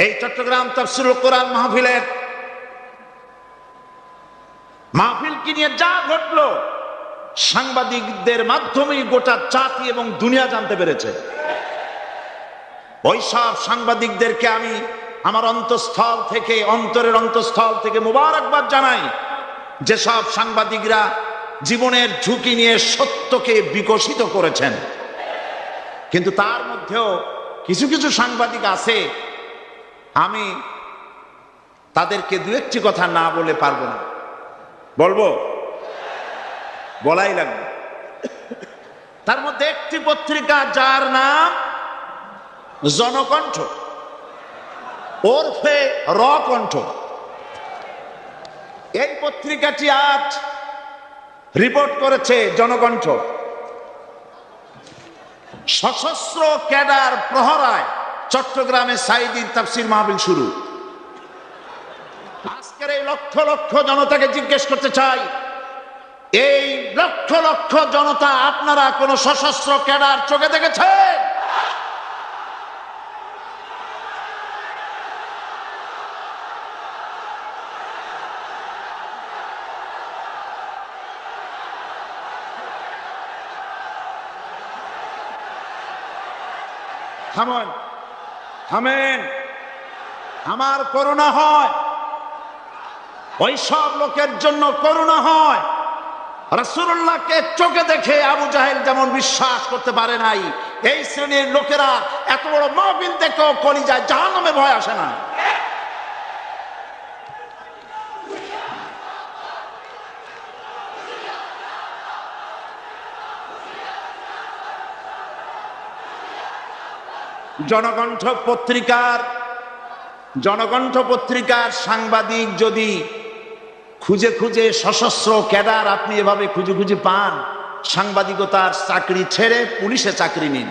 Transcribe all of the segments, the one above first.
এই চট্টগ্রাম তাফসীরুল কোরআন মাহফিল কি নিয়ে যা ঘটলো সাংবাদিকদের মাধ্যমেই গোটা জাতি এবং দুনিয়া জানতে পেরেছে। ওই সব সাংবাদিকদেরকে আমি আমার অন্তরের অন্তঃস্থল থেকে মোবারকবাদ জানাই, যেসব সাংবাদিকরা জীবনের ঝুঁকি নিয়ে সত্যকে বিকশিত করেছেন। কিন্তু তার মধ্যেও কিছু কিছু সাংবাদিক আছে, আমি তাদেরকে দু একটি কথা না বলে পারবো না, বলবো, বলাই লাগবে। তার মধ্যে একটি পত্রিকা যার নাম জনকণ্ঠ ওরফে রকণ্ঠ, এই পত্রিকাটি আজ রিপোর্ট করেছে জনকণ্ঠ, সশস্ত্র ক্যাডার প্রহরায় চট্টগ্রামে সাঈদীর তাফসীর মাহফিল শুরু। আজকের এই লক্ষ লক্ষ জনতাকে জিজ্ঞেস করতে চাই, এই লক্ষ লক্ষ জনতা আপনারা কোন সশস্ত্র ক্যাডার চোখে দেখেছেন? থামেন, আমার করুণা হয়, ওই সব লোকের জন্য করুণা হয়। রাসূলুল্লাহকে চোখে দেখে আবু জাহেল যেমন বিশ্বাস করতে পারে নাই, এই শ্রেণীর লোকেরা এত বড় মাহফিল দেখেও কলিজায় জাহান্নামে ভয় আসে না। জনকণ্ঠ পত্রিকার সাংবাদিক যদি খুঁজে খুঁজে সশস্ত্র ক্যাডার আপনি এভাবে খুঁজে খুঁজে পান, সাংবাদিকতার চাকরি ছেড়ে পুলিশে চাকরি নিন,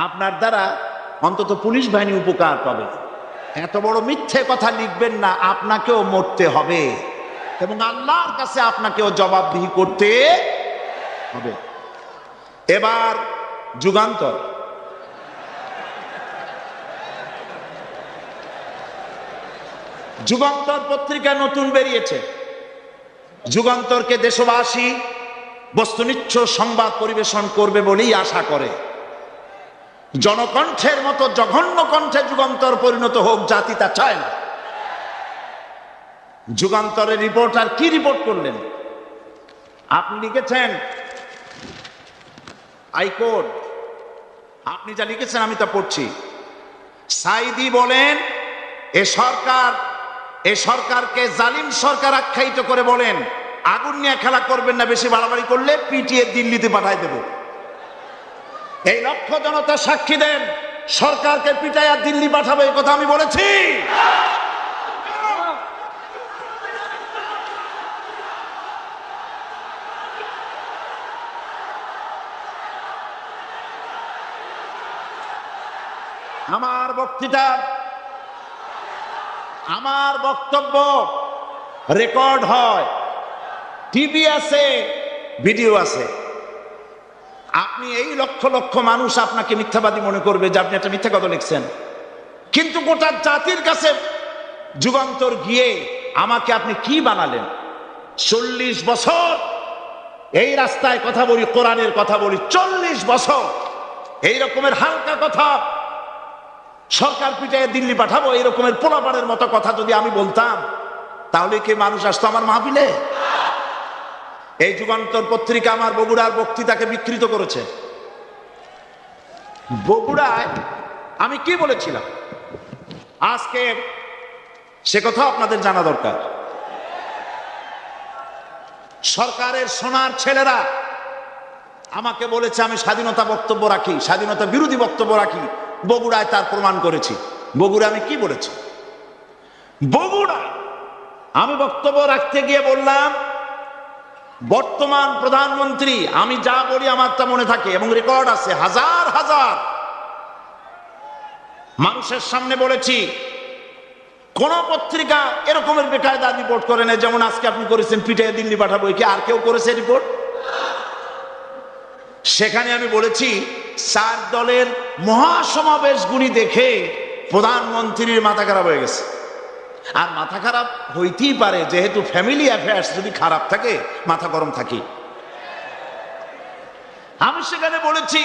আপনার দ্বারা অন্তত পুলিশ বাহিনী উপকার পাবে। এত বড় মিথ্যে কথা লিখবেন না, আপনাকেও মরতে হবে এবং আল্লাহর কাছে আপনাকেও জবাবদিহি করতে হবে। এবার যুগান্তর পত্রিকা নতুন বেরিয়েছে। যুগান্তরকে দেশবাসী বস্তুনিষ্ঠ সংবাদ পরিবেশন করবে বলেই আশা করে। জনকণ্ঠের মতো জঘন্য কণ্ঠে যুগান্তর পরিণত হোক, জাতি তা চায় না। যুগান্তরের রিপোর্টার কি রিপোর্ট করলেন? আপনি লিখেছেন হাইকোর্ট, আপনি যা লিখেছেন আমি তা পড়ছি। সাঈদী বলেন এ সরকারকে জালিম সরকার আখ্যায়িত করে বলেন, আগুন নিয়ে খেলা করবেন না, বেশি বাড়াবাড়ি করলে পিটিয়ে দিল্লিতে পাঠায় দেব। এই লক্ষ জনতা সাক্ষী দেন, সরকারকে পিটাইয়া দিল্লি পাঠাবে এই কথা আমি বলেছি। আমার বক্তব্য রেকর্ড হয়, টিভি আছে, ভিডিও আছে। আপনি এই লক্ষ লক্ষ মানুষ আপনাকে মিথ্যাবাদী মনে করবে যে আপনি একটা মিথ্যা কথা লিখছেন, কিন্তু গোটা জাতির কাছে যুগান্তর গিয়ে আমাকে আপনি কি বানালেন? 40 বছর এই রাস্তায় কথা বলি, কোরআনের কথা বলি, 40 বছর এই রকমের হালকা কথা, সরকার পিটায় দিল্লি পাঠাবো এই রকমের পোলাপানের মতো কথা যদি আমি বলতাম, তাহলে কি মানুষ আসতো আমার মাহফিলে? এই যুগান্তর পত্রিকা আমার বগুড়ার বক্তৃতাকে বিকৃত করেছে। বগুড়ায় আমি কি বলেছিলাম আজকে সে কথা আপনাদের জানা দরকার। সরকারের সোনার ছেলেরা আমাকে বলেছে আমি স্বাধীনতা বক্তব্য রাখি, স্বাধীনতা বিরোধী বক্তব্য রাখি। বগুড়ায় তার প্রমাণ করেছি। বগুড়া আমি কি বলেছি? বগুড়ায় আমি বক্তব্য রাখতে গিয়ে বললাম, বর্তমান প্রধানমন্ত্রী, আমি যা বলি আমার তা মনে থাকে এবং রেকর্ড আছে, হাজার হাজার মানুষের সামনে বলেছি। কোন পত্রিকা এরকমের বেকায়দা রিপোর্ট করে না যেমন আজকে আপনি করেছেন, পিটিয়ে দিল্লি পাঠাবো। কি আর কেউ করেছে রিপোর্ট? সেখানে আমি বলেছি 4 দলের মহাসমাবেশ গুলি দেখে প্রধানমন্ত্রীর মাথা খারাপ হয়ে গেছে। আর মাথা খারাপ হইতেই পারে, যেহেতু ফ্যামিলি অ্যাফেয়ার্স যদি খারাপ থাকে মাথা গরম থাকে। আমি সেখানে বলেছি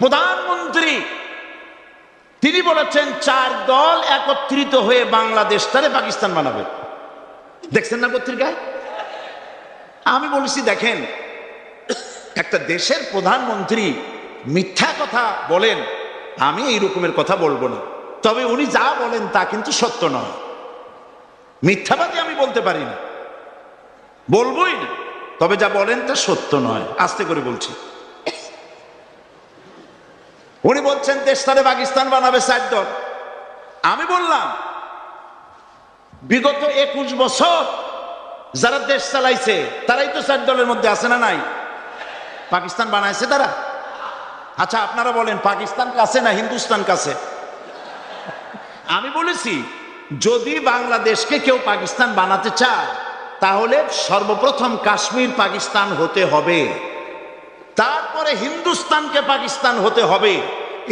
প্রধানমন্ত্রী তিনি বলেছেন 4 দল একত্রিত হয়ে বাংলাদেশটারে পাকিস্তান বানাবে। দেখছেন না পত্রিকায়? আমি বলেছি দেখেন, একটা দেশের প্রধানমন্ত্রী মিথ্যা কথা বলেন, আমি এই রকমের কথা বলবো না, তবে উনি যা বলেন তা কিন্তু সত্য নয়। মিথ্যাবাদী আমি বলতে পারি না, বলবোই না, তবে যা বলেন তা সত্য নয়। আস্তে করে বলছি। উনি বলছেন দেশটারে পাকিস্তান বানাবে 4 দল। আমি বললাম বিগত 21 বছর যারা দেশ চালাইছে তারাই তো 4 দলের মধ্যে আছে না নাই? পাকিস্তান বানাইছে তারা? আচ্ছা আপনারা বলেন পাকিস্তান কাছে না হিন্দুস্তান কাছে? আমি বলেছি যদি বাংলাদেশকে কেউ পাকিস্তান বানাতে চায় তাহলে সর্বপ্রথম কাশ্মীর পাকিস্তান হতে হবে, তারপরে হিন্দুস্তানকে পাকিস্তান হতে হবে।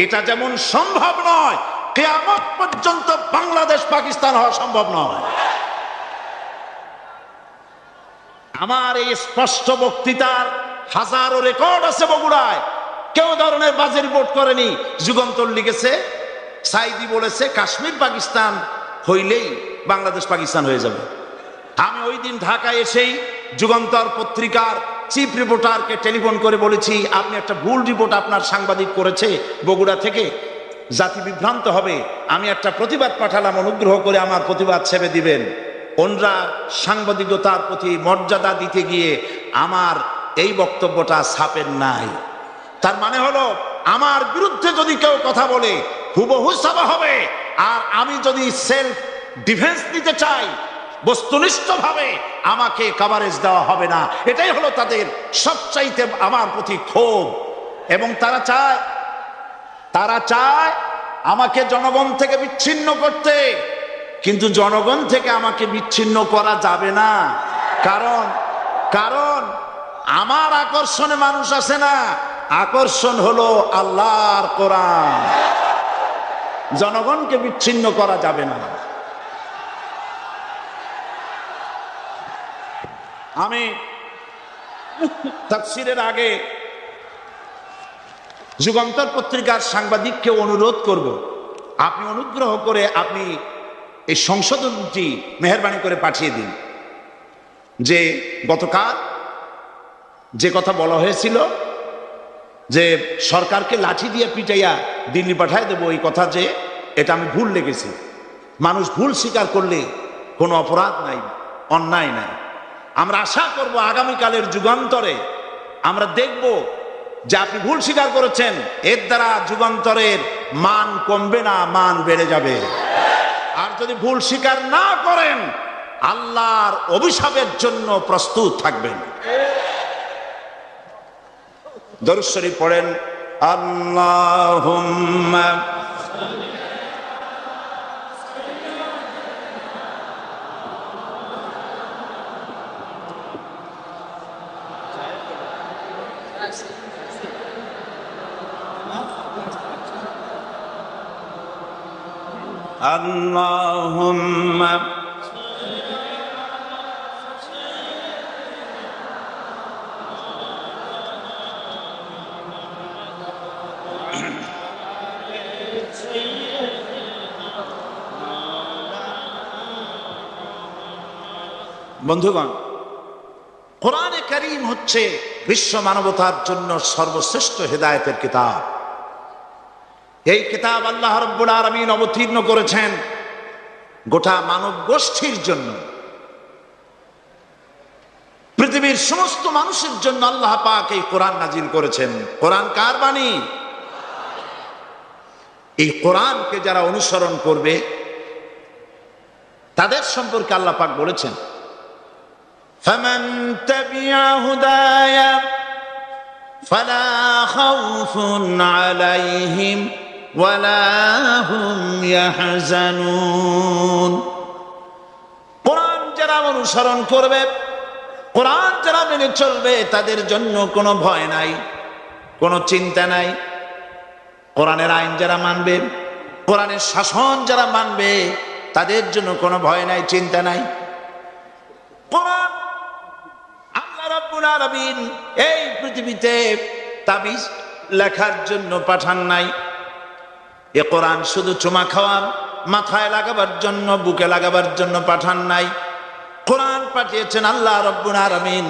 এটা যেমন সম্ভব নয়, কিয়ামত পর্যন্ত বাংলাদেশ পাকিস্তান হওয়া সম্ভব নয়। আমার এই স্পষ্ট বক্তৃতার হাজারো রেকর্ড আছে বগুড়ায়, কেউ ধরনের বাজে রিপোর্ট করেনি। যুগান্তর লিখেছে, সাইদি বলেছে কাশ্মীর পাকিস্তান হইলেই বাংলাদেশ পাকিস্তান হয়ে যাবে। আমি ওই দিন ঢাকায় এসেই যুগান্তর পত্রিকার চিফ রিপোর্টারকে টেলিফোন করে বলেছি আপনি একটা ভুল রিপোর্ট আপনার সাংবাদিক করেছে বগুড়া থেকে, জাতি বিভ্রান্ত হবে। আমি একটা প্রতিবাদ পাঠালাম, অনুগ্রহ করে আমার প্রতিবাদ ছেপে দিবেন। ওনরা সাংবাদিকতার প্রতি মর্যাদা দিতে গিয়ে আমার এই বক্তব্যটা ছাপেন নাই। তার মানে হলো আমার বিরুদ্ধে যদি কেউ কথা বলে হুবহু ছাপা হবে, আর আমি যদি সেলফ ডিফেন্স নিতে চাই বস্তুনিষ্ঠভাবে আমাকে কভারেজ দেওয়া হবে না। এটাই হলো তাদের সবচাইতে আমার প্রতি ক্ষোভ। এবং তারা চায় আমাকে জনগণ থেকে বিচ্ছিন্ন করতে, কিন্তু জনগণ থেকে আমাকে বিচ্ছিন্ন করা যাবে না। কারণ আমার আকর্ষণে মানুষ আসে না, আকর্ষণ হলো আল্লাহর কোরআন। জনগণকে বিচ্ছিন্ন করা যাবে না। আমি তাফসীরের আগে যুগান্তর পত্রিকার সাংবাদিককে অনুরোধ করব, আপনি অনুগ্রহ করে আপনি এই সংশোধনটি মেহেরবানি করে পাঠিয়ে দিন যে গতকাল যে কথা বলা হয়েছিল যে সরকারকে লাঠি দিয়ে পিটাইয়া দিল্লি পাঠায় দেবো, এই কথা যে এটা আমি ভুল লিখেছি। মানুষ ভুল স্বীকার করলে কোনো অপরাধ নাই, অন্যায় নাই। আমরা আশা করব আগামীকালের যুগান্তরে আমরা দেখব যে আপনি ভুল স্বীকার করেছেন, এর দ্বারা যুগান্তরের মান কমবে না, মান বেড়ে যাবে। আর যদি ভুল স্বীকার না করেন আল্লাহর অভিশাপের জন্য প্রস্তুত থাকবেন। দরুদ শরীফ পড়েন, আল্লাহুম্মা আল্লাহুম্মা বন্ধুগণ, কোরআনে কারীম হচ্ছে বিশ্ব মানবতার জন্য সর্বশ্রেষ্ঠ হেদায়েতের কিতাব। এই কিতাব আল্লাহ রাব্বুল আলামিন অবতীর্ণ করেছেন গোটা মানব গোষ্ঠীর জন্য, পৃথিবীর সমস্ত মানুষের জন্য আল্লাহ পাক এই কোরআন নাজিল করেছেন। কোরআন কার বাণী? এই কোরআনকে যারা অনুসরণ করবে তাদের সম্পর্কে আল্লাহ পাক বলেছেন, ফামান তাবিআ হুদায়া ফালা খাউফুন আলাইহিম ওয়ালা হুম ইয়াহজানুন। কোরআন যারা অনুসরণ করবে, কোরআন যারা মেনে চলবে তাদের জন্য কোনো ভয় নাই, কোনো চিন্তা নাই। কোরআনের আইন যারা মানবে, কোরআনের শাসন যারা মানবে তাদের জন্য কোনো ভয় নাই, চিন্তা নাই। কোরআন আল্লাহ রাব্বুল আলামিন এই পৃথিবীতে তাবিজ লেখার জন্য পাঠান নাই। এ কোরআন শুধু চুমা খাওয়া, মাথায় লাগাবার জন্য, বুকে লাগাবার জন্য পাঠান নাই। কোরআন পাঠিয়েছেন আল্লাহ রাব্বুল আলামিন,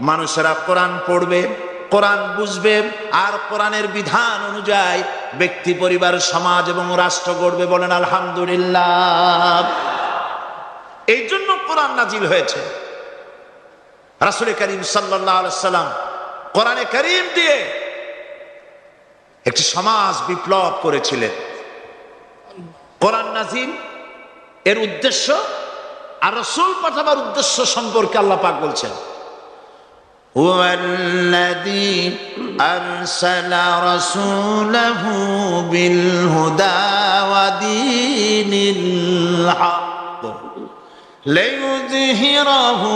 মানুষেরা কোরআন পড়বে, কোরআন বুঝবে, আর কোরআনের বিধান অনুযায়ী ব্যক্তি, পরিবার, সমাজ এবং রাষ্ট্র গড়বে। বলেন আলহামদুলিল্লাহ। এই জন্য কোরআন নাজিল হয়েছে। রাসূল করিম সাল্লাল্লাহু আলাইহি সাল্লাম কোরআনে কারীম দিয়ে একটি সমাজ বিপ্লব করেছিলেন। কোরআন নাজিল এর উদ্দেশ্য আর রাসূল পাঠাবার উদ্দেশ্য সম্পর্কে আল্লাহ পাক বলছেন, ওয়াল্লাযী আরসালা রাসূলাহু বিল হুদা ওয়া দীনিল হক লিইয়ুযহিরাহু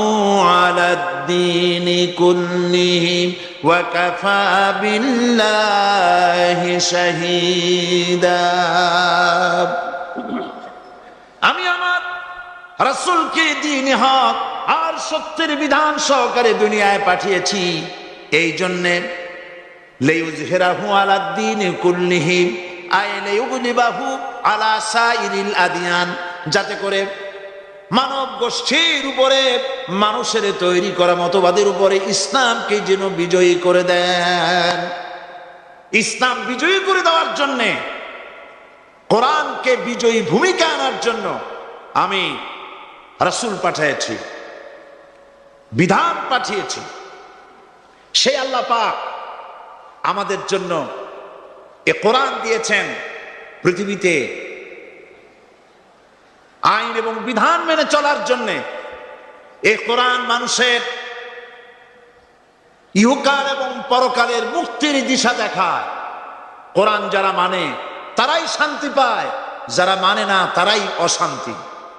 আলাদ-দীনি কুল্লিহি ওয়া কাফা বিল্লাহি শাহীদা। আমি আমার রাসূলকে দ্বীনে হক আর সত্যের বিধান সহকারে দুনিয়ায় পাঠিয়েছি। এই জন্যে লিইয়ুযহিরাহু আলাদ-দীনি কুল্লিহি আই লিইয়ুগলিবাহু আলা সাইরিল আদিয়ান, যাতে করে মানব গোষ্ঠীর উপরে, মানুষের তৈরি করা মতবাদের উপরে ইসলামকে যেন বিজয়ী করে দেন। ইসলাম বিজয়ী করে দেওয়ার জন্যে, কোরআনকে বিজয়ী ভূমিকা আনার জন্য আমি রাসূল পাঠিয়েছি, বিধান পাঠিয়েছি। সেই আল্লাহ পাক আমাদের জন্য এ কোরআন দিয়েছেন পৃথিবীতে আইন এবং বিধান মেনে চলার জন্যে। এ কোরআন মানুষের ইহকাল এবং পরকালের মুক্তির দিশা দেখায়। কোরআন যারা মানে তারাই শান্তি পায়, যারা মানে না তারাই অশান্তি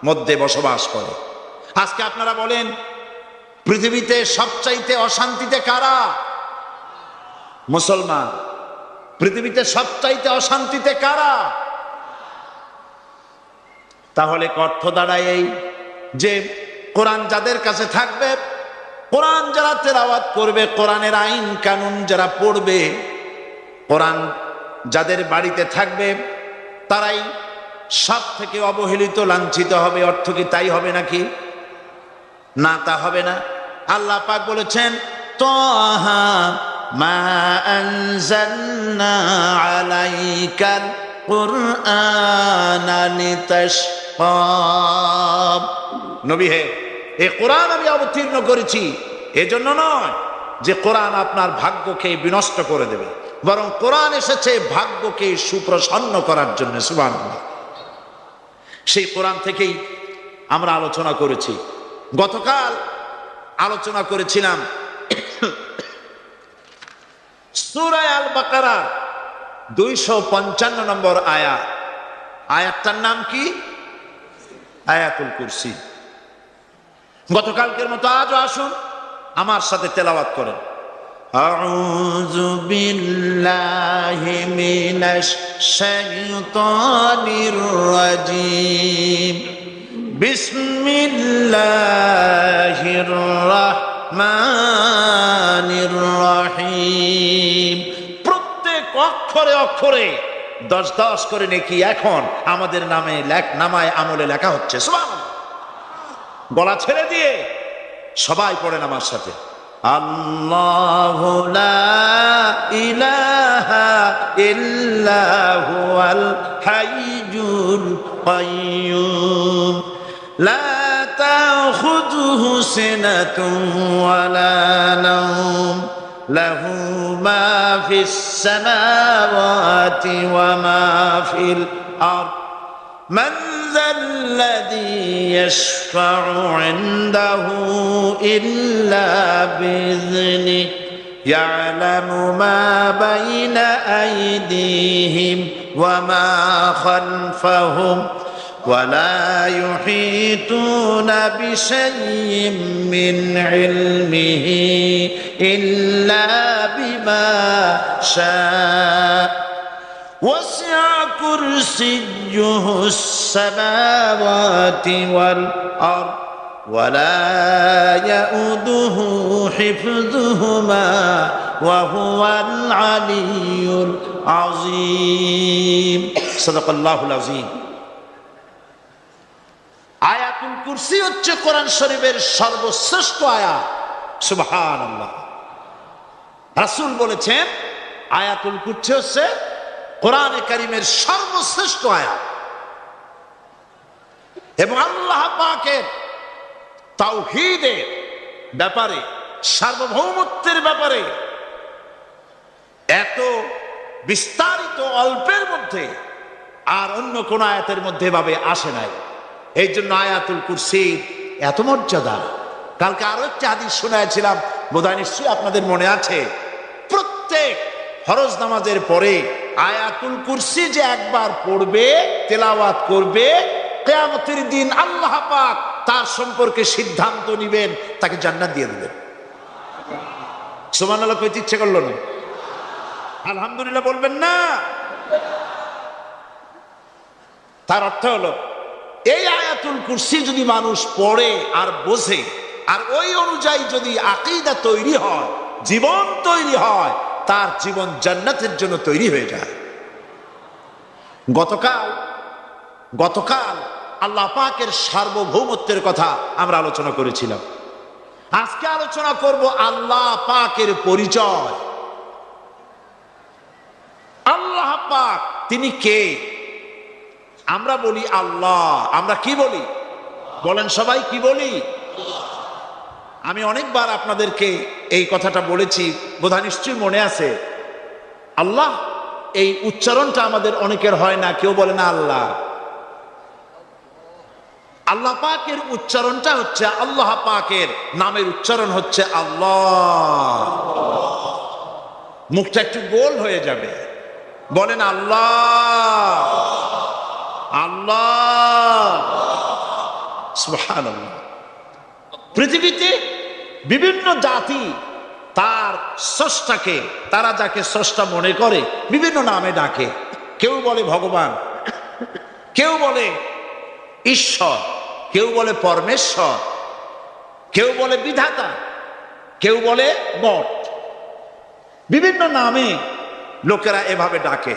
মধ্যে বসবাস করে। আজকে আপনারা বলেন, পৃথিবীতে সবচাইতে অশান্তিতে কারা? মুসলমান। পৃথিবীতে সবচাইতে অশান্তিতে কারা? তাহলে অর্থ দাঁড়ায় এই যে কোরআন যাদের কাছে থাকবে, কোরআন যারা তেলাওয়াত করবে, কোরআনের আইন কানুন যারা পড়বে, কোরআন যাদের বাড়িতে থাকবে, তারাই সব থেকে অবহেলিত, লাঞ্ছিত হবে। অর্থ কি তাই হবে নাকি? না, তা হবে না। আল্লাহ পাক বলেছেন, তাহা মা আনজালনা আলাইকাল কুরআনা লিতাশকা। নবী হে, এই কোরআন আমি অবতীর্ণ করেছি এজন্য নয় যে কোরআন আপনার ভাগ্যকে বিনষ্ট করে দেবে, বরং কোরআন এসেছে ভাগ্যকে সুপ্রসন্ন করার জন্য। সুবহানাল্লাহ। সেই কোরআন থেকেই আমরা আলোচনা করেছি। গতকাল আলোচনা করেছিলাম সূরা আল বাকারা 255 নম্বর আয়াত। আয়াতটার নাম কি? আয়াতুল কুরসি। গতকালকের মতো আজও আসুন আমার সাথে তেলাওয়াত করেন। আউযু বিল্লাহি মিনাশ শাইতানির রাজীম। বিসমিল্লাহির রাহমানির রহিম। প্রত্যেক অক্ষরে অক্ষরে 10-10 করে নেকি এখন আমাদের নামায় আমলে লেখা হচ্ছে। সুবহানাল্লাহ। গলা ছেড়ে দিয়ে সবাই পড়েন আমার সাথে, আল্লাহু লা ইলাহা ইল্লা হুয়াল হাইয়ুল কাইয়্যুম লা তাখুযুহু সিনাতুন ওয়ালা নাওম লাহু মা ফিস সামাওয়াতি ওয়া মা ফিল আরদ মান যাল্লাযী ইয়াশফা'ু 'ইনদাহু ইল্লা বিইذনিহি ইয়া'লামু মা বাইনা আইদিহিম ওয়া মা খালফাহুম ولا يحيطون بشيء من علمه إلا بما شاء وسع كرسيه কুরসিয়্যুহুস সামাওয়াতি ওয়াল আরদ ওয়ালা ইয়াউদুহু হিফযুহুমা ওয়া হুয়াল আলিয়্যুল আযীম। সাদাকাল্লাহুল আযীম। আয়াতুল কুরসি হচ্ছে কোরআন শরীফের সর্বশ্রেষ্ঠ আয়াত। সুবহানাল্লাহ। রাসূল বলেছেন আয়াতুল কুরসি হচ্ছে কোরআনে কারীমের সর্বশ্রেষ্ঠ আয়াত এবং আল্লাহ পাকের তাওহীদের ব্যাপারে, সার্বভৌমত্বের ব্যাপারে এত বিস্তারিত অল্পের মধ্যে আর অন্য কোন আয়াতের মধ্যে ভাবে আসে নাই। এই জন্য আয়াতুল কুরসির এত মর্যাদা। কালকে আরো একটি হাদিস শোনাইছিলাম, বোধহয় নিশ্চয়ই আপনাদের মনে আছে, প্রত্যেক ফরজ নামাজের পরে আয়াতুল কুরসি যে একবার পড়বে, তেলাওয়াত করবে, কিয়ামতের দিন আল্লাহ পাক তার সম্পর্কে সিদ্ধান্ত নেবেন, তাকে জান্নাত দিয়ে দেবেন। সুবহানাল্লাহ কইতে ইচ্ছে করলো না? আলহামদুলিল্লাহ বলবেন না? তার অর্থ হলো এই আয়াতুল কুরসি যদি মানুষ পড়ে আর বোঝে আর ওই অনুযায়ী যদি আকীদা তৈরি হয়, জীবন তৈরি হয়, তার জীবন জান্নাতের জন্য তৈরি হয়ে যায়। গতকাল আল্লাহ পাকের সার্বভৌমত্বের কথা আমরা আলোচনা করেছিলাম। আজকে আলোচনা করব আল্লাহ পাকের পরিচয়। আল্লাহ পাক তিনি কে? আমরা বলি আল্লাহ। আমরা কি বলি? বলেন সবাই, কি বলি? আমি অনেকবার আপনাদেরকে এই কথাটা বলেছি, বোধহয় নিশ্চয়ই মনে আছে। আল্লাহ এই উচ্চারণটা আমাদের অনেকের হয় না, কেউ বলে না আল্লাহ। আল্লাহ পাকের উচ্চারণটা হচ্ছে, আল্লাহ পাকের নামের উচ্চারণ হচ্ছে আল্লাহ। মুখটা একটু গোল হয়ে যাবে, বলেন আল্লাহ আল্লাহ। সুবহানাল্লাহ। পৃথিবীতে বিভিন্ন জাতি তার স্রষ্টাকে, তারা যাকে স্রষ্টা মনে করে, বিভিন্ন নামে ডাকে। কেউ বলে ভগবান, কেউ বলে ঈশ্বর, কেউ বলে পরমেশ্বর, কেউ বলে বিধাতা, কেউ বলে গড। বিভিন্ন নামে লোকেরা এভাবে ডাকে।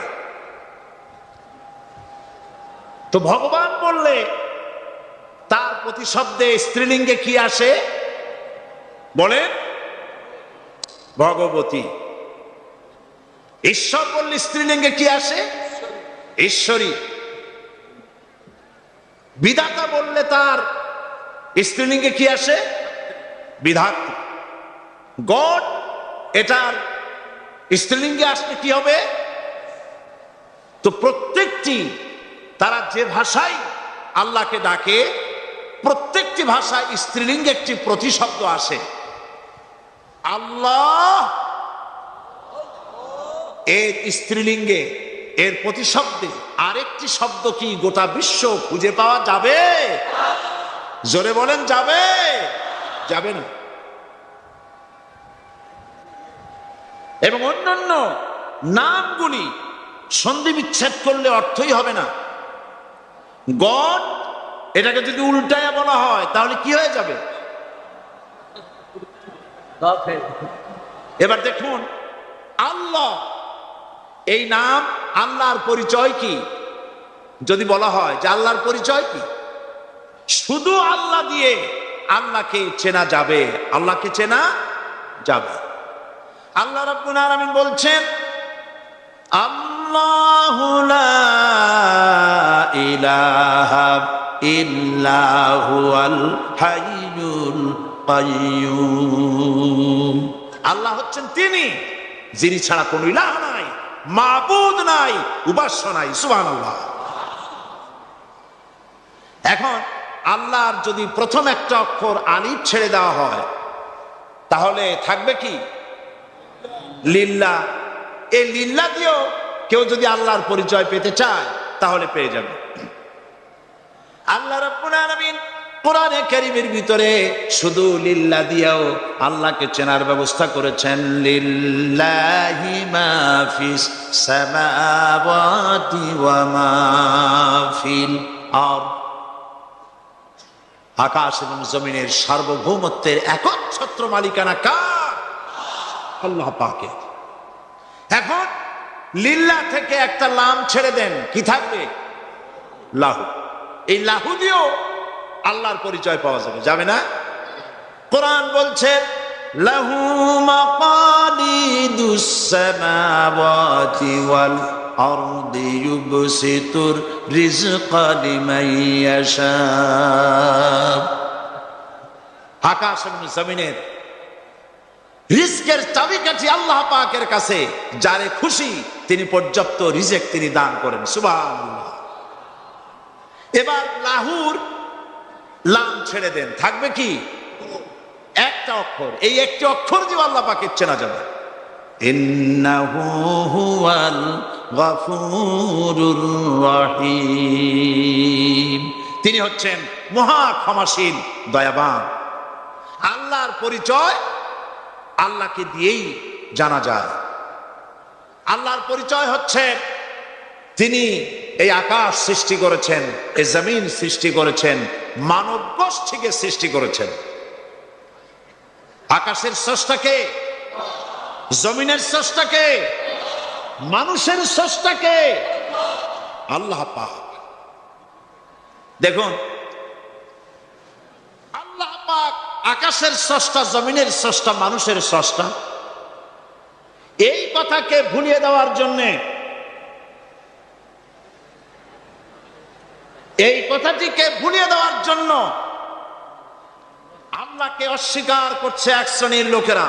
তো ভগবান বললে তার প্রতিশব্দে স্ত্রীলিঙ্গে কি আসে? বলেন ভগবতী। ঈশ্বর বললে স্ত্রীলিঙ্গে কি আসে? ঈশ্বরী। বিধাতা বললে তার স্ত্রীলিঙ্গে কি আসে? বিধাত্রী। গড, এটার স্ত্রীলিঙ্গে আসলে কি হবে? তো প্রত্যেকটি, তারা যে ভাষায় আল্লাহকে ডাকে, প্রত্যেকটি ভাষায় স্ত্রীলিঙ্গে একটি প্রতিশব্দ আসে। আল্লাহ এর স্ত্রীলিঙ্গে, এর প্রতিশব্দে আরেকটি শব্দ কি গোটা বিশ্ব খুঁজে পাওয়া যাবে? জোরে বলেন, যাবে? যাবে না। এবং অন্যান্য নামগুলি সন্ধি বিচ্ছেদ করলে অর্থই হবে না। গড, এটাকে যদি উল্টায়া বলা হয় তাহলে কি হয়ে যাবে? এবার দেখুন, আল্লাহ এই নাম, আল্লাহর পরিচয় কি? যদি বলা হয় যে আল্লাহর পরিচয় কি, শুধু আল্লাহ দিয়ে আল্লাহকে চেনা যাবে, আল্লাহকে চেনা যাবে। আল্লাহ রাব্বুল আলামিন বলছেন, আল্লাহু লা ইলাহা ইল্লা হুয়াল হাইয়ুল কাইয়্যুম। আল্লাহ হচ্ছেন তিনি যিনি ছাড়া কোনো ইলাহ নাই, মাবুদ নাই, উপাস্য নাই। সুবহানাল্লাহ। এখন আল্লাহর যদি প্রথম একটা অক্ষর আলিফ ছেড়ে দেওয়া হয় তাহলে থাকবে কি? লিল্লাহ। এই লিল্লাহ দিয়েও কেউ যদি আল্লাহর পরিচয় পেতে চায় তাহলে পেয়ে যাবে। আল্লাহ রাব্বুল আলামিন কোরআনে কারীমের ভিতরে শুধু লিল্লাহ দিয়াও আল্লাহকে চেনার ব্যবস্থা করেছেন। লিল্লাহি মা ফিস সামাওয়াতি ওয়া মা ফিল আরদ, আকাশ এবং জমিনের সার্বভৌমত্বের একচ্ছত্র মালিকানা কার? আল্লাহ পাকের। এখন লিল্লাহ থেকে একটা লাম ছেড়ে দেন, কি থাকবে? লাহু। এই লাহু দিয়েও আল্লাহর পরিচয় পাওয়া যাবে, যাবে না? কোরআন বলছে লাহু মাকালিদুস সামাওয়াতি ওয়াল আরদি ইউবসিতুর রিজকা লিমান ইয়াশা। আকাশ এবং জমিনের রিজকের চাবিকাঠি আল্লাহ পাকের কাছে, যারে খুশি তিনি পর্যাপ্ত রিজেক তিনি দান করেন। সুবহানাল্লাহ। এবার লাহুর লাম ছেড়ে দেন, থাকবে কি? একটা অক্ষর। এই একটি অক্ষর দিয়ে আল্লাহ পাকের চেনা যাবে। ইন্নাহু হুয়াল গফুরুর রহিম, তিনি হচ্ছেন মহা ক্ষমাশীল, দয়াবান। আল্লাহর পরিচয় আল্লাহকে দিয়েই জানা যায়। আল্লাহর পরিচয় হচ্ছে তিনি এই আকাশ সৃষ্টি করেছেন, এই জমিন সৃষ্টি করেছেন, মানব গোষ্ঠীকে সৃষ্টি করেছেন। আকাশের স্রষ্টাকে, জমিনের স্রষ্টাকে, মানুষের স্রষ্টাকে আল্লাহ পাক। দেখুন, আল্লাহ পাক আকাশের স্রষ্টা, জমিনের স্রষ্টা, মানুষের স্রষ্টা। এই কথাকে ভুলিয়ে দেওয়ার জন্যে, এই কথাটিকে ভুলিয়ে দেওয়ার জন্য আল্লাহকে অস্বীকার করছে এক শ্রেণীর লোকেরা।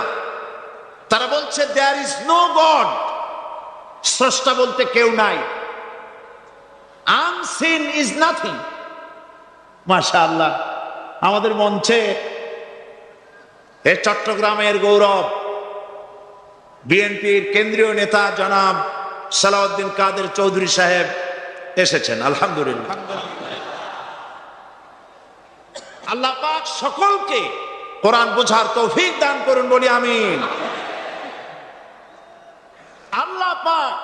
তারা বলছে দেয়ার ইজ নো গড, স্রষ্টা বলতে কেউ নাই, আনসিন ইজ নাথিং। মাশাআল্লাহ, আমাদের মঞ্চে এই চট্টগ্রামের গৌরব বিএনপির কেন্দ্রীয় নেতা জনাব সালাউদ্দিন কাদের চৌধুরী সাহেব এসেছেন, আলহামদুলিল্লাহ। আল্লাহ পাক সকলকে কোরআন বোঝার তৌফিক দান করুন, বলি আমিন। আল্লাহ পাক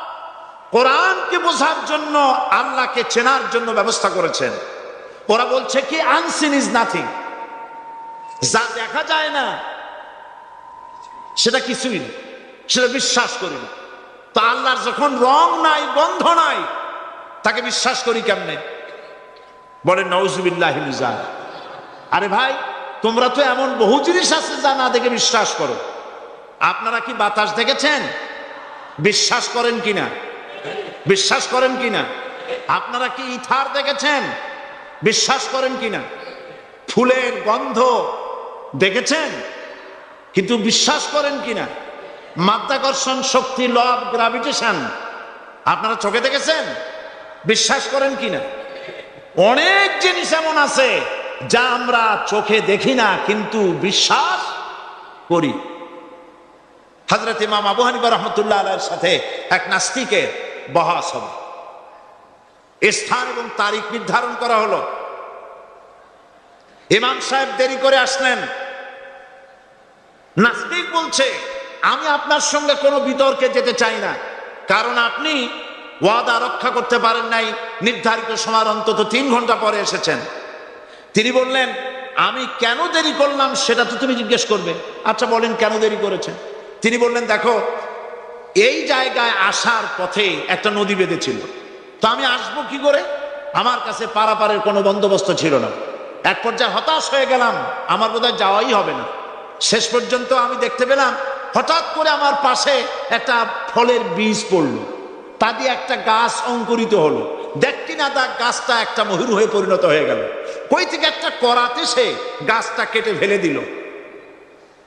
কোরআনকে বোঝার জন্য, আল্লাহকে চেনার জন্য ব্যবস্থা করেছেন। ওরা বলছে কি আনসিন ইজ নাথিং, যা দেখা যায় না সেটা কিছুই না, সেটা বিশ্বাস করি না। তো আল্লাহর যখন রং নাই, গন্ধ নাই, তাকে বিশ্বাস করি কেমনে? বলেন নাউজুবিল্লাহি মিন যালিক। আরে ভাই, তোমরা তো এমন বহু জিনিস আছে যা না দেখে বিশ্বাস করো। আপনারা কি বাতাস দেখেছেন? বিশ্বাস করেন কিনা? বিশ্বাস করেন কিনা? আপনারা কি ইথার দেখেছেন? বিশ্বাস করেন কিনা? ফুলের গন্ধ দেখেছেন, কিন্তু বিশ্বাস করেন কিনা? মাধ্যাকর্ষণ শক্তি, ল অফ গ্রাভিটেশন আপনারা চোখে দেখেছেন? বিশ্বাস করেন কিনা? অনেক জিনিস এমন আছে যা আমরা চোখে দেখি না, কিন্তু বিশ্বাস করি। হযরত ইমাম আবু হানিফা রাহমাতুল্লাহ আলাইহির সাথে এক নাস্তিকের বহস হবে। স্থান এবং তারিখ নির্ধারণ করা হলো। ইমাম সাহেব দেরি করে আসলেন। নাস্তিক বলছে, আমি আপনার সঙ্গে কোনো বিতর্কে যেতে চাই না, কারণ আপনি ওয়াদা রক্ষা করতে পারেন নাই, নির্ধারিত সময়ের অন্তত 3 ঘন্টা পরে এসেছেন। তিনি বললেন, আমি কেন দেরি করলাম সেটা তো তুমি জিজ্ঞেস করবে। আচ্ছা বলেন কেন দেরি করেছেন? তিনি বললেন, দেখো, এই জায়গায় আসার পথে একটা নদী বেঁধেছিল, তো আমি আসবো কি করে? আমার কাছে পারাপারের কোনো বন্দোবস্ত ছিল না। এক পর্যায়ে হতাশ হয়ে গেলাম, আমার বোধহয় যাওয়াই হবে না। শেষ পর্যন্ত আমি দেখতে পেলাম হঠাৎ করে আমার পাশে একটা ফলের বীজ পড়লো, তা দিয়ে একটা গাছ অঙ্কুরিত হলো। দেখি না তা গাছটা একটা ময়ূর হয়ে পরিণত হয়ে গেল। কই থেকে একটা করাতে সে গাছটা কেটে ফেলে দিল।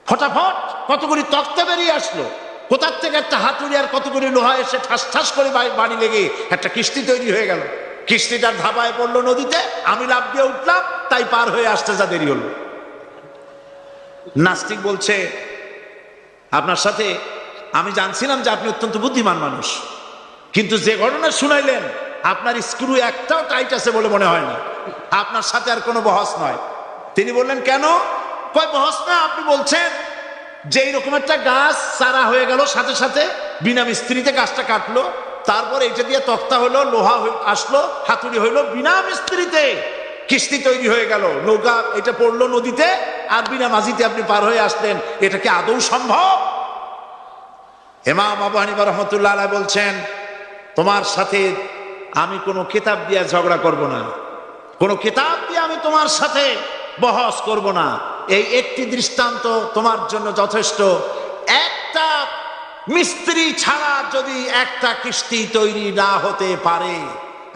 ফটাফট কতগুলি তক্তা বেরিয়ে আসলো, কোথার থেকে একটা হাতুড়ি আর কতগুলি লোহা এসে ঠাস ঠাস করে বাড়ি লেগে একটা কিস্তি তৈরি হয়ে গেল। কিস্তিটার ধাবায় পড়লো নদীতে, আমি লাফ দিয়ে উঠলাম, তাই পার হয়ে আসতে যা দেরি হলো। নাস্তিক বলছে, আপনার সাথে আমি জানছিলাম যে আপনি অত্যন্ত বুদ্ধিমান মানুষ, কিন্তু যে ঘটনা শুনাইলেন আপনার স্ক্রু একটাও টাইট আছে বলে মনে হয় না। আপনার সাথে আর কোনো বহস নয়, তিনি বললেন কেন? কয় বহস না, আপনি বলছেন যে এইরকম একটা গাছ চারা হয়ে গেল, সাথে সাথে বিনা মিস্ত্রিতে গাছটা কাটলো, তারপর এটা দিয়ে তক্তা হলো, লোহা আসলো, হাতুড়ি হইলো, বিনা মিস্ত্রিতে কিস্তি তৈরি হয়ে গেল, নৌকা এটা পড়লো নদীতে, আর বিনা মাঝিতে আপনি পার হয়ে আসলেন। এটা কি আদৌ সম্ভব? ইমাম আবু হানিফা রাহমাতুল্লাহ আলাইহি বলছেন, তোমার সাথে আমি কোনো কিতাব দিয়ে ঝগড়া করব না, কোনো কিতাব দিয়ে আমি তোমার সাথে বহস করব না। এই একটি দৃষ্টান্ত তোমার জন্য যথেষ্ট। একটা মিস্ত্রি ছাড়া যদি একটা কিস্তি তৈরি না হতে পারে,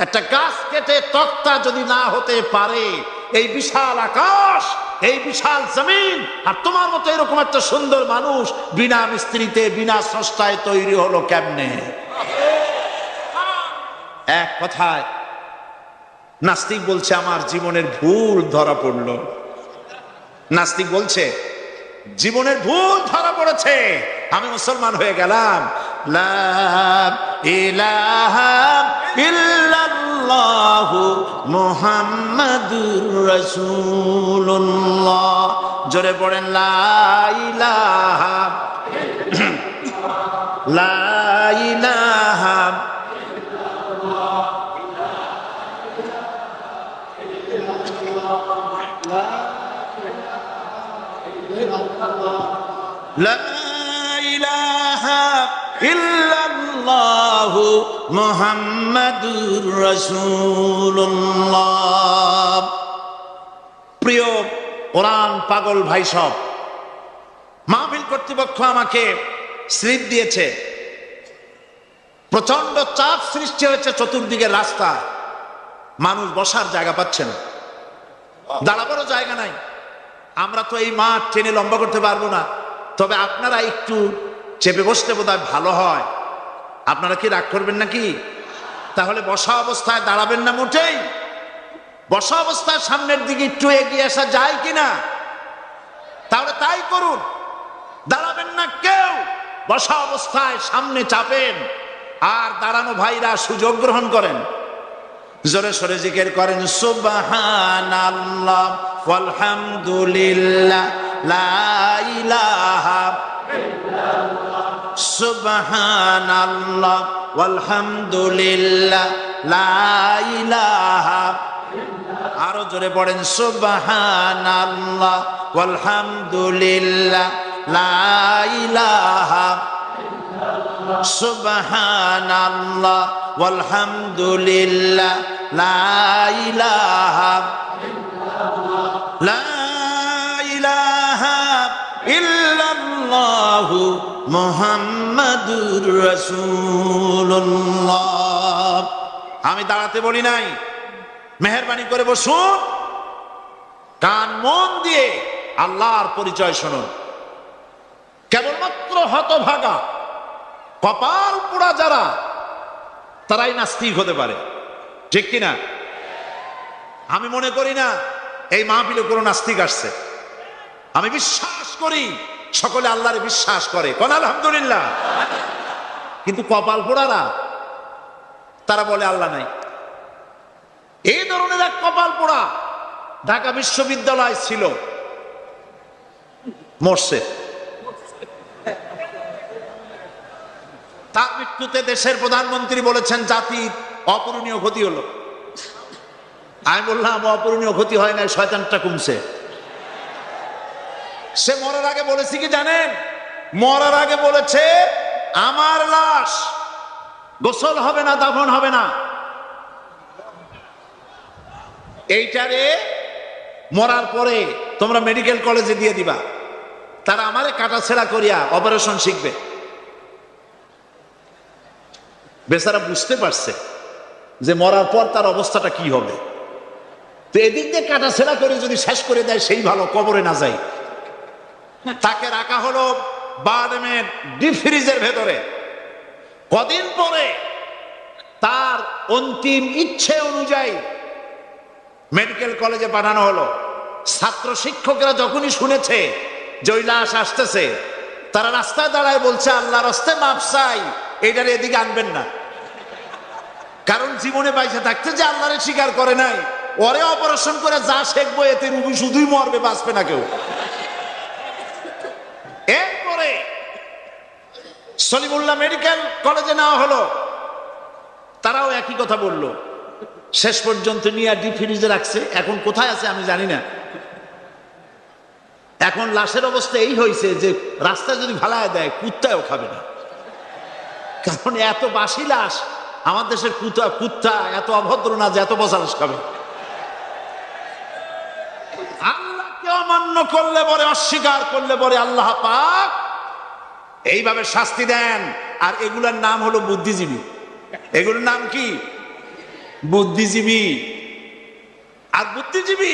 একটা গাছ কেটে তক্তা যদি না হতে পারে, এই বিশাল আকাশ, এই বিশাল জমিন, আর তোমার মতো এরকম একটা সুন্দর মানুষ বিনা মিস্ত্রিতে বিনা স্রষ্টায় তৈরি হলো কেমনে? এক কথায় নাস্তিক বলছে আমার জীবনের ভুল ধরা পড়লো। নাস্তিক বলছে জীবনের ভুল ধরা পড়েছে, আমি মুসলমান হয়ে গেলাম। লা ইলাহা ইল্লাল্লাহু মুহাম্মাদুর রাসূলুল্লাহ। জোরে পড়েন লা ইলাহা লা ইলাহা লা ইলাহা ইল্লাল্লাহু মুহাম্মাদুর রাসূলুল্লাহ। প্রিয় কোরআন পাগল ভাই সব, মাহফিল কর্তৃপক্ষ আমাকে স্লিপ দিয়েছে, প্রচন্ড চাপ সৃষ্টি হয়েছে চতুর্দিকে রাস্তা, মানুষ বসার জায়গা পাচ্ছে না, দাঁড়াবারও জায়গা নাই। আমরা তো এই মাঠ টেনে লম্বা করতে পারবো না, তবে আপনারা একটু চেপে বসতে বোধহয় ভালো হয়। আপনারা কি রাগ করবেন নাকি? তাহলে বসা অবস্থায় দাঁড়াবেন না মোটেই? বসা অবস্থায় সামনের দিকে একটু এগিয়ে আসা যায় কিনা? তাহলে তাই করুন, দাঁড়াবেন না কেউ, বসা অবস্থায় সামনে চাপেন, আর দাঁড়ানো ভাইরা সুযোগ গ্রহণ করেন। জোরে সরে জিকির করেন সুবহানাল্লাহ ওয়ালহামদুলিল্লাহ লা ইলাহা ইল্লাল্লাহ, সুবহানাল্লাহ ওয়ালহামদুলিল্লাহ লা ইলাহা ইল্লাল্লাহ। আরো জোরে পড়েন সুবহানাল্লাহ ওয়ালহামদুলিল্লাহ লা ইলাহা ইল্লাল্লাহ, সুবহানাল্লাহ ওয়ালহামদুলিল্লাহ লা ইলাহা ইল্লাল্লাহ, লা ইলাহা ইল্লাল্লাহু মুহাম্মাদুর রাসূলুল্লাহ। আমি দাঁড়াতে বলি নাই, মেহেরবানি করে বসুন, কান মন দিয়ে আল্লাহর পরিচয় শুনুন। কেবলমাত্র হতভাগা কপাল পোড়া যারা, তারাই নাস্তিক হতে পারে, ঠিক কিনা? আমি মনে করি না এই মাহফিলে কোনো নাস্তিক আসছে। আমি বিশ্বাস করি সকলে আল্লাহরে বিশ্বাস করে, কোন আলহামদুলিল্লাহ। কিন্তু কপাল পোড়ারা তারা বলে আল্লাহ নাই। এই ধরনের এক কপাল পোড়া ঢাকা বিশ্ববিদ্যালয় ছিল, মরছে। তার মৃত্যুতে দেশের প্রধানমন্ত্রী বলেছেন জাতির অপূরণীয় ক্ষতি হলো। আমি বললাম অপূরণীয় ক্ষতি হয় না, শয়তানটা কমছে। সে মরার আগে বলেছে কি জানেন? মরার আগে বলেছে আমার লাশ গোসল হবে না, দাফন হবে না। এইটারে মরার পরে তোমরা মেডিকেল কলেজে দিয়ে দিবা, তারা আমারে কাটাছেড়া করিয়া অপারেশন শিখবে। বেচারা বুঝতে পারছে যে মরার পর তার অবস্থাটা কি হবে, তো এদিক দিয়ে কাটাছেড়া করে যদি শেষ করে দেয় সেই ভালো, কবরে না যায়। তাকে রাখা হলো বাথরুমের ডিপ ফ্রিজের ভেতরে। কদিন পরে তার অন্তিম ইচ্ছে অনুযায়ী মেডিকেল কলেজে পাঠানো হলো। ছাত্র শিক্ষকরা যখনই শুনেছে যে ওই লাশ আসতেছে, তারা রাস্তায় দাঁড়ায় বলছে আল্লাহ রাস্তায় মাপ চাই, এইটার এদিকে আনবেন না। কারণ জীবনে বাইসে থাকতে যে আল্লাহরে স্বীকার করে নাই, ওরে অপারেশন করে যা শেখবো এতে রুগী শুধুই মরবে, বাঁচবে না কেউ। এরপরে সলিমুল্লাহ মেডিকেল কলেজে নেওয়া হলো, তারাও একই কথা বললো। শেষ পর্যন্ত নিয়ে ডিপ ফ্রিজে রাখছে, এখন কোথায় আছে আমি জানি না। এখন লাশের অবস্থা এই হয়েছে যে রাস্তায় যদি ভালায় দেয় কুত্তাও খাবে না, কারণ এত বাসি লাশ। আমার দেশের কুত্তা এত অভদ্র না যে এত বসা লাশ খাবে। আল্লাহকে অমান্য করলে পরে, অস্বীকার করলে পরে আল্লাহ পাক এইভাবে শাস্তি দেন। আর এগুলোর নাম হলো বুদ্ধিজীবী। এগুলোর নাম কি? বুদ্ধিজীবী। আর বুদ্ধিজীবী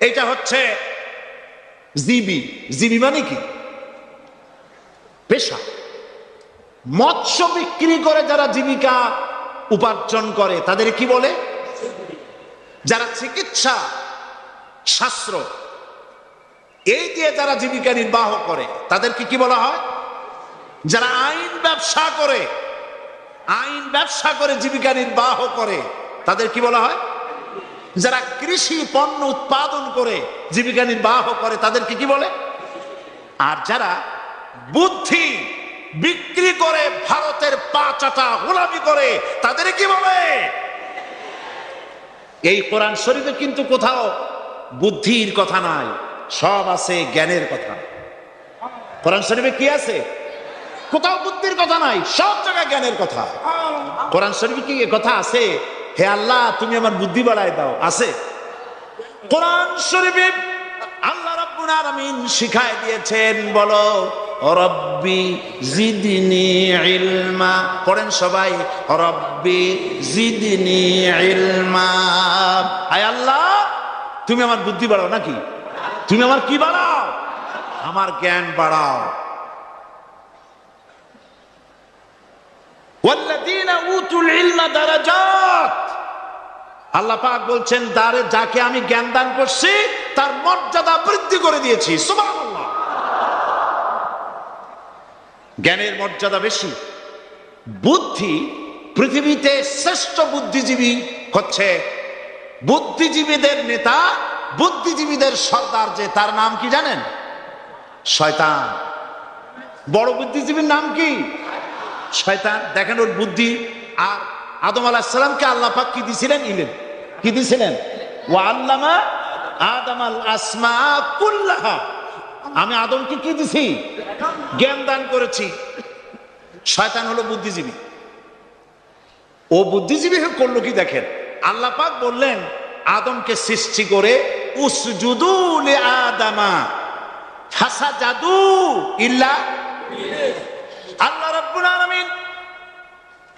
এটা হচ্ছে জীবী। জীবী মানে কি? পেশা। মৎস্য বিক্রি করে যারা জীবিকা উপার্জন করে তাদের কি বলে? যারা চিকিৎসা শাস্ত্র এই দিয়ে যারা জীবিকা নির্বাহ করে তাদেরকে কি বলা হয়? যারা আইন ব্যবসা করে, আইন ব্যবসা করে জীবিকা নির্বাহ করে তাদের কি বলা হয়? যারা কৃষি পণ্য উৎপাদন করে জীবিকা নির্বাহ করে তাদেরকে কি বলে? আর যারা বুদ্ধি বিক্রি করে ভারতের পা চাটা গোলামি করে তাদের কি বলে? এই কোরআন শরীফে কিন্তু কোথাও বুদ্ধির কথা নাই, সব আছে জ্ঞানের কথা। কোরআন শরীফে কি আছে? কোথাও বুদ্ধির কথা নাই, সব জায়গায় জ্ঞানের কথা। কোরআন শরীফে কি কথা আছে হে আল্লাহ তুমি আমার বুদ্ধি বাড়ায় দাও? আছে? কোরআন শরীফে আল্লাহ রাব্বুল আলামিন শিখায় দিয়েছেন, বলো রব্বি জিদনি ইলমা। পড়েন সবাই, রব্বি জিদনি ইলমা। আয় আল্লাহ তুমি আমার বুদ্ধি বাড়াও। নাকি তুমি আমার কি বাড়াও? আমার জ্ঞান বাড়াও। ওয়াল্লাযীনা উতুল ইলমা দারাজাত। আল্লাহ পাক বলছেন যাকে আমি জ্ঞান দান করছি তার মর্যাদা বৃদ্ধি করে দিয়েছি। সুবহানাল্লাহ। জ্ঞানের মর্যাদা বেশি। বুদ্ধি, পৃথিবীতে শ্রেষ্ঠ বুদ্ধিজীবী হচ্ছে বুদ্ধিজীবীদের নেতা, বুদ্ধিজীবীদের সর্দার, যে তার নাম কি জানেন? শয়তান। বড় বুদ্ধিজীবীর নাম কি? শয়তান। দেখেন ওর বুদ্ধি। আর আদম আলাইহিস সালামকে আল্লাহ পাক কি দিয়েছিলেন? ইলম। কি দিয়েছিলেন? ওয়া আল্লামা আদামাল আসমা কুল্লাহা। আমি আদমকে কি দিছি? জ্ঞান দান করেছি। শয়তান হলো বুদ্ধিজীবী। ও বুদ্ধিজীবী করলো কি দেখেন, আল্লাহ পাক বললেন আদমকে সৃষ্টি করে উসজুদু লি আদামা ফাসাজাদু ইল্লা ইবলিস। আল্লাহ রাব্বুল আলামিন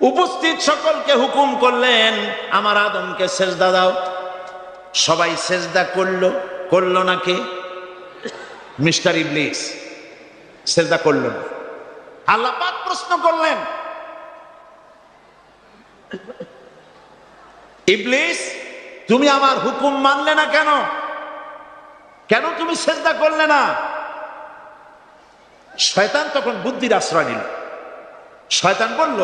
উপস্থিত সকলকে হুকুম করলেন আমার আদমকে সেজদা দাও। সবাই সেজদা করলো না কে? মিস্টার ইবলিস সেজদা করলো না। আল্লাহ পাক প্রশ্ন করলেন, ইবলিস তুমি আমার হুকুম মানলে না কেন? কেন তুমি সেজদা করলে না? শয়তান তখন বুদ্ধির আশ্রয় নিল। শয়তান বলল,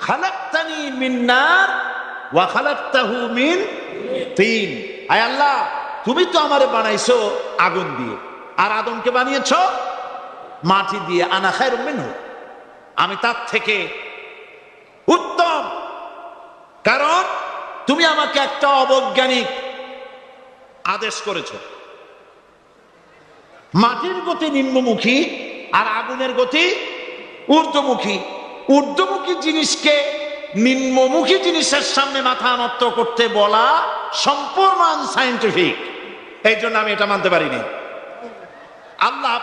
খালাকতানি মিন নার ওয়া খালাকতাহু মিন তিন। আয় আল্লাহ তুমি তো আমারে বানাইছো আগুন দিয়ে, আর আদমকে বানিয়েছো মাটি দিয়ে। আনা খায়রুম মিনহু, আমি তার থেকে উত্তম। কারণ তুমি আমাকে একটা অবৈজ্ঞানিক আদেশ করেছো। মাটির গতি নিম্নমুখী আর আগুনের গতি ঊর্ধ্বমুখী। ঊর্ধ্বমুখী জিনিসকে নিম্নমুখী জিনিসের সামনে মাথা নত করতে বলা সম্পূর্ণ আনসাইন্টিফিক। এই জন্য আমি এটা মানতে পারিনি। আল্লাহ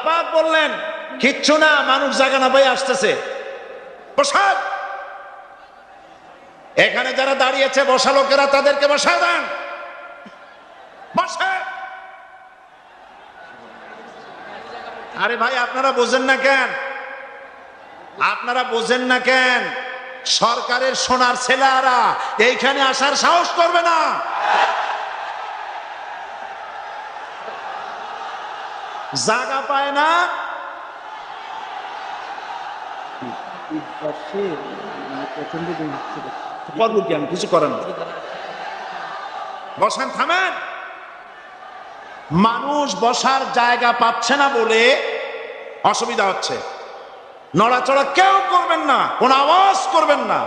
পাক বললেন কিচ্ছু না, মানুষ জায়গা না পাই আসতেছে। বসান, এখানে যারা দাঁড়িয়েছে বসা লোকেরা তাদেরকে বসা দেন। বসে। আরে ভাই আপনারা বোঝেন না কেন? আপনারা বোঝেন না কেন? সরকারের সোনার ছেলেরা এইখানে আসার সাহস করবে না। জায়গা পায় না। করবো কি, আমি কিছু করেন না, বসেন, থামেন। মানুষ বসার জায়গা পাচ্ছে না বলে অসুবিধা হচ্ছে। নড়াচড়া কেউ করবেন না, কোন আওয়াজ করবেন না।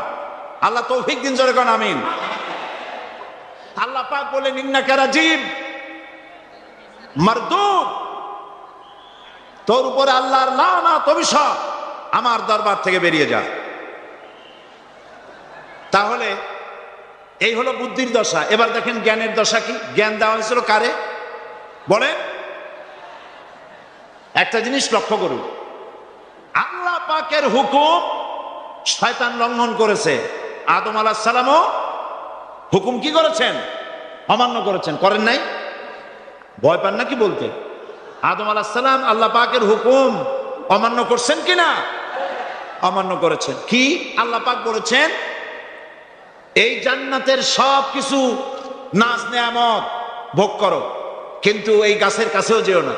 আল্লাহ তৌফিক দিন, জোরে কোন আমিন। আল্লাহ পাক বলেন ইন্নাকা রাজিম মারদুদ, তোর উপরে আল্লাহর লানত অভিশাপ, আমার দরবার থেকে বেরিয়ে যা। তাহলে এই হলো বুদ্ধির দশা। এবার দেখেন জ্ঞানের দশা কি। জ্ঞান দেওয়া হয়েছিল কারে বলেন? একটা জিনিস লক্ষ্য করুন, আল্লাহ পাকের হুকুম শয়তান লঙ্ঘন করেছে। আদম আলাইহিস সালামও হুকুম কি করেছেন? অমান্য করেছেন, করেন নাই? ভয় পান নাকি বলতে? আদম আলাইহিস সালাম আল্লাহ পাকের হুকুম অমান্য করছেন কিনা? অমান্য করেছেন। কি আল্লাহ পাক বলেছেন? এই জান্নাতের সব কিছু নাজ নেয়ামত ভোগ করো, কিন্তু এই গাছের কাছেও যেও না।